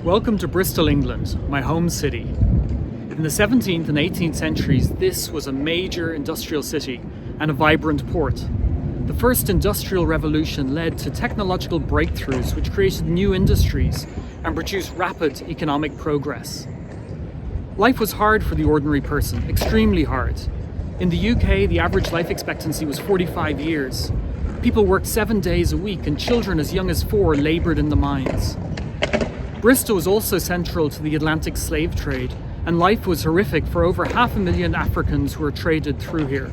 Welcome to Bristol, England, my home city. In the 17th and 18th centuries, this was a major industrial city and a vibrant port. The first industrial revolution led to technological breakthroughs which created new industries and produced rapid economic progress. Life was hard for the ordinary person, extremely hard. In the UK, the average life expectancy was 45 years. People worked 7 days a week and children as young as 4 laboured in the mines. Bristol was also central to the Atlantic slave trade, and life was horrific for over 500,000 Africans who were traded through here.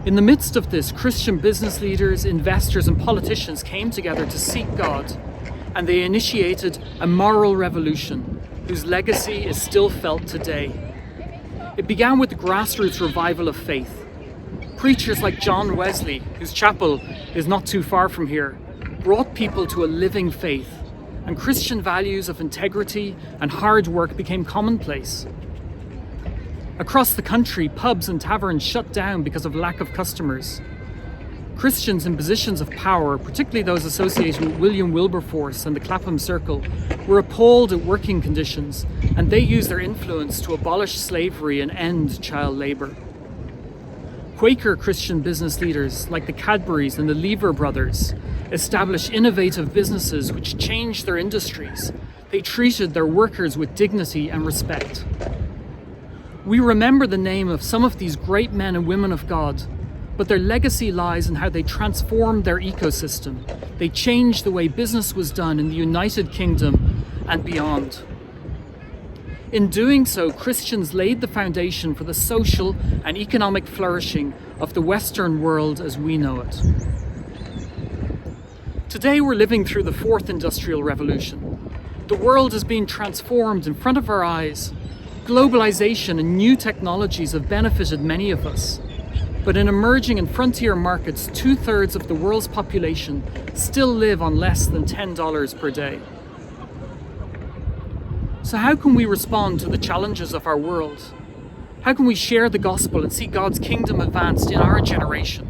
In the midst of this, Christian business leaders, investors and politicians came together to seek God, and they initiated a moral revolution whose legacy is still felt today. It began with the grassroots revival of faith. Preachers like John Wesley, whose chapel is not too far from here, brought people to a living faith, and Christian values of integrity and hard work became commonplace. Across the country, pubs and taverns shut down because of lack of customers. Christians in positions of power, particularly those associated with William Wilberforce and the Clapham Circle, were appalled at working conditions, and they used their influence to abolish slavery and end child labour. Quaker Christian business leaders like the Cadburys and the Lever brothers established innovative businesses which changed their industries. They treated their workers with dignity and respect. We remember the name of some of these great men and women of God, but their legacy lies in how they transformed their ecosystem. They changed the way business was done in the United Kingdom and beyond. In doing so, Christians laid the foundation for the social and economic flourishing of the Western world as we know it. Today we're living through the fourth industrial revolution. The world is being transformed in front of our eyes. Globalization and new technologies have benefited many of us. But in emerging and frontier markets, 2/3 of the world's population still live on less than $10 per day. So how can we respond to the challenges of our world? How can we share the gospel and see God's kingdom advanced in our generation?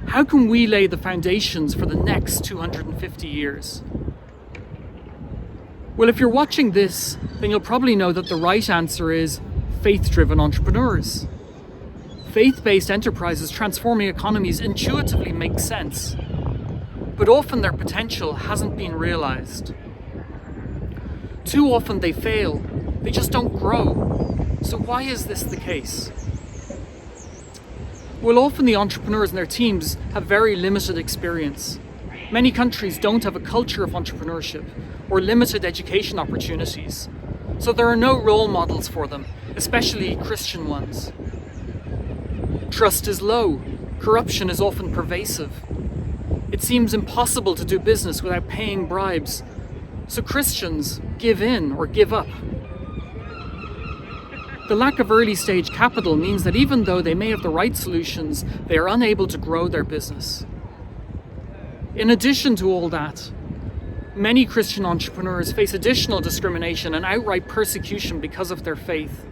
How can we lay the foundations for the next 250 years? Well, if you're watching this, then you'll probably know that the right answer is faith-driven entrepreneurs. Faith-based enterprises transforming economies intuitively make sense, but often their potential hasn't been realized. Too often they fail, they just don't grow. So why is this the case? Well, often the entrepreneurs and their teams have very limited experience. Many countries don't have a culture of entrepreneurship or limited education opportunities, so there are no role models for them, especially Christian ones. Trust is low, corruption is often pervasive. It seems impossible to do business without paying bribes, so Christians give in or give up. The lack of early stage capital means that even though they may have the right solutions, they are unable to grow their business. In addition to all that, many Christian entrepreneurs face additional discrimination and outright persecution because of their faith.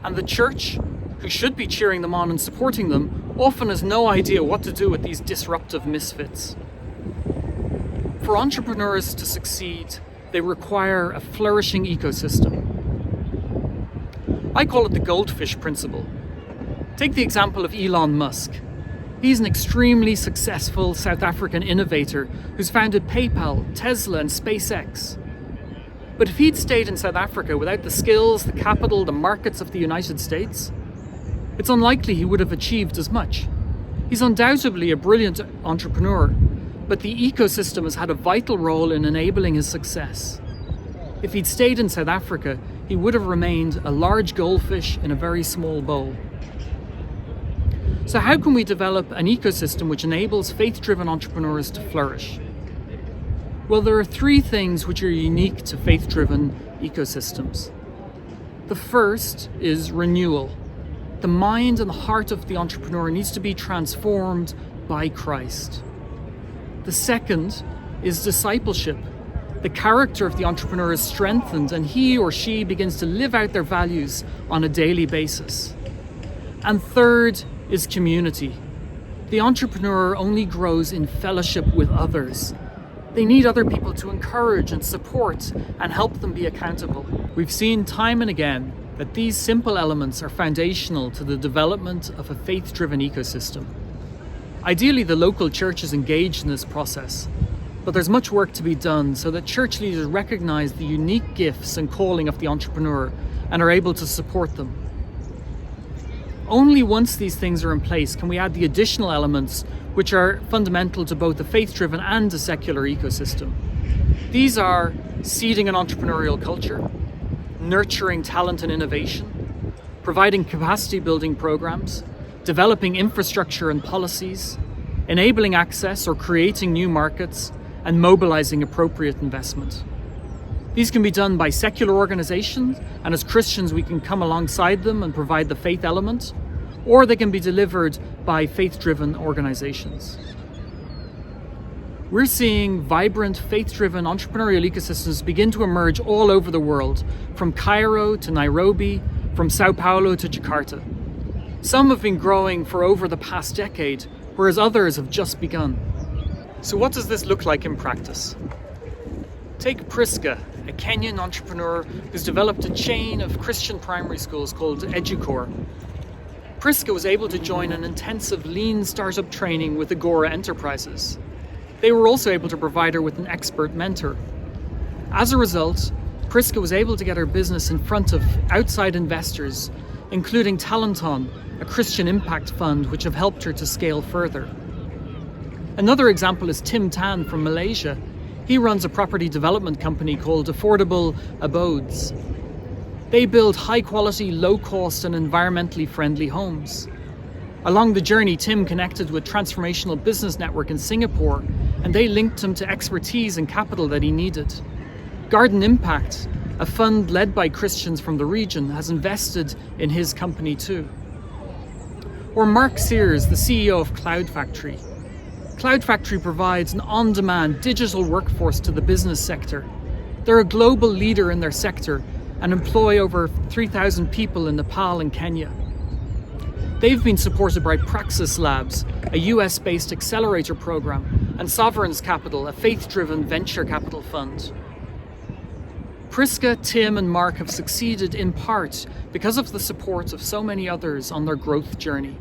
And the church, who should be cheering them on and supporting them, often has no idea what to do with these disruptive misfits. For entrepreneurs to succeed, they require a flourishing ecosystem. I call it the goldfish principle. Take the example of Elon Musk. He's an extremely successful South African innovator who's founded PayPal, Tesla and SpaceX. But if he'd stayed in South Africa without the skills, the capital, the markets of the United States, it's unlikely he would have achieved as much. He's undoubtedly a brilliant entrepreneur, but the ecosystem has had a vital role in enabling his success. If he'd stayed in South Africa, he would have remained a large goldfish in a very small bowl. So how can we develop an ecosystem which enables faith-driven entrepreneurs to flourish? Well, there are 3 things which are unique to faith-driven ecosystems. The first is renewal. The mind and the heart of the entrepreneur needs to be transformed by Christ. The second is discipleship. The character of the entrepreneur is strengthened and he or she begins to live out their values on a daily basis. And third is community. The entrepreneur only grows in fellowship with others. They need other people to encourage and support and help them be accountable. We've seen time and again that these simple elements are foundational to the development of a faith-driven ecosystem. Ideally, the local church is engaged in this process, but there's much work to be done so that church leaders recognize the unique gifts and calling of the entrepreneur and are able to support them. Only once these things are in place can we add the additional elements which are fundamental to both a faith-driven and a secular ecosystem. These are seeding an entrepreneurial culture, nurturing talent and innovation, providing capacity building programs, developing infrastructure and policies, enabling access or creating new markets, and mobilizing appropriate investment. These can be done by secular organizations, and as Christians we can come alongside them and provide the faith element, or they can be delivered by faith-driven organizations. We're seeing vibrant, faith-driven entrepreneurial ecosystems begin to emerge all over the world, from Cairo to Nairobi, from Sao Paulo to Jakarta. Some have been growing for over the past decade, whereas others have just begun. So what does this look like in practice? Take Priska, a Kenyan entrepreneur who's developed a chain of Christian primary schools called EduCore. Priska was able to join an intensive lean startup training with Agora Enterprises. They were also able to provide her with an expert mentor. As a result, Priska was able to get her business in front of outside investors, including Talenton, a Christian impact fund, which have helped her to scale further. Another example is Tim Tan from Malaysia. He runs a property development company called Affordable Abodes. They build high-quality, low-cost and environmentally friendly homes. Along the journey, Tim connected with Transformational Business Network in Singapore, and they linked him to expertise and capital that he needed. Garden Impact, a fund led by Christians from the region, has invested in his company too. Or Mark Sears, the CEO of Cloud Factory. Cloud Factory provides an on-demand digital workforce to the business sector. They're a global leader in their sector and employ over 3,000 people in Nepal and Kenya. They've been supported by Praxis Labs, a US-based accelerator program, and Sovereign's Capital, a faith-driven venture capital fund. Priska, Tim, and Mark have succeeded in part because of the support of so many others on their growth journey.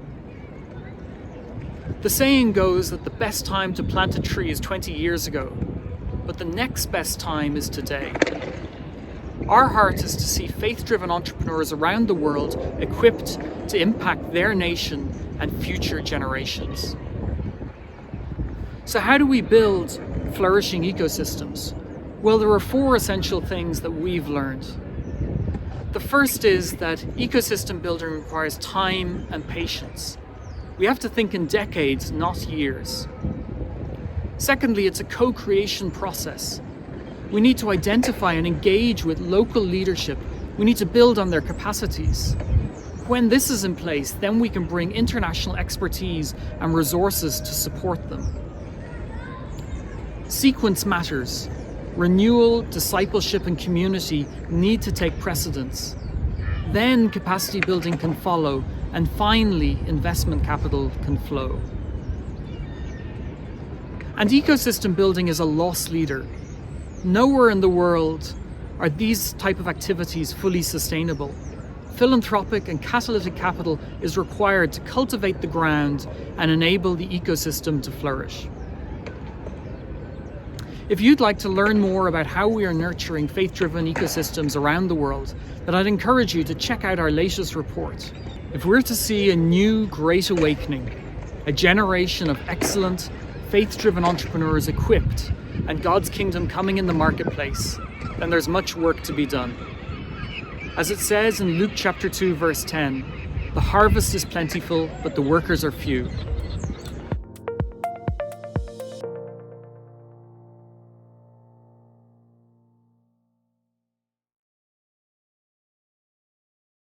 The saying goes that the best time to plant a tree is 20 years ago, but the next best time is today. Our heart is to see faith-driven entrepreneurs around the world equipped to impact their nation and future generations. So how do we build flourishing ecosystems? Well, there are 4 essential things that we've learned. The first is that ecosystem building requires time and patience. We have to think in decades, not years. Secondly, it's a co-creation process. We need to identify and engage with local leadership. We need to build on their capacities. When this is in place, then we can bring international expertise and resources to support them. Sequence matters. Renewal, discipleship, and community need to take precedence. Then capacity building can follow, and finally, investment capital can flow. And ecosystem building is a loss leader. Nowhere in the world are these type of activities fully sustainable. Philanthropic and catalytic capital is required to cultivate the ground and enable the ecosystem to flourish. If you'd like to learn more about how we are nurturing faith-driven ecosystems around the world, then I'd encourage you to check out our latest report. If we're to see a new great awakening, a generation of excellent, faith-driven entrepreneurs equipped, and God's kingdom coming in the marketplace, then there's much work to be done. As it says in Luke chapter 2, verse 10, "The harvest is plentiful, but the workers are few.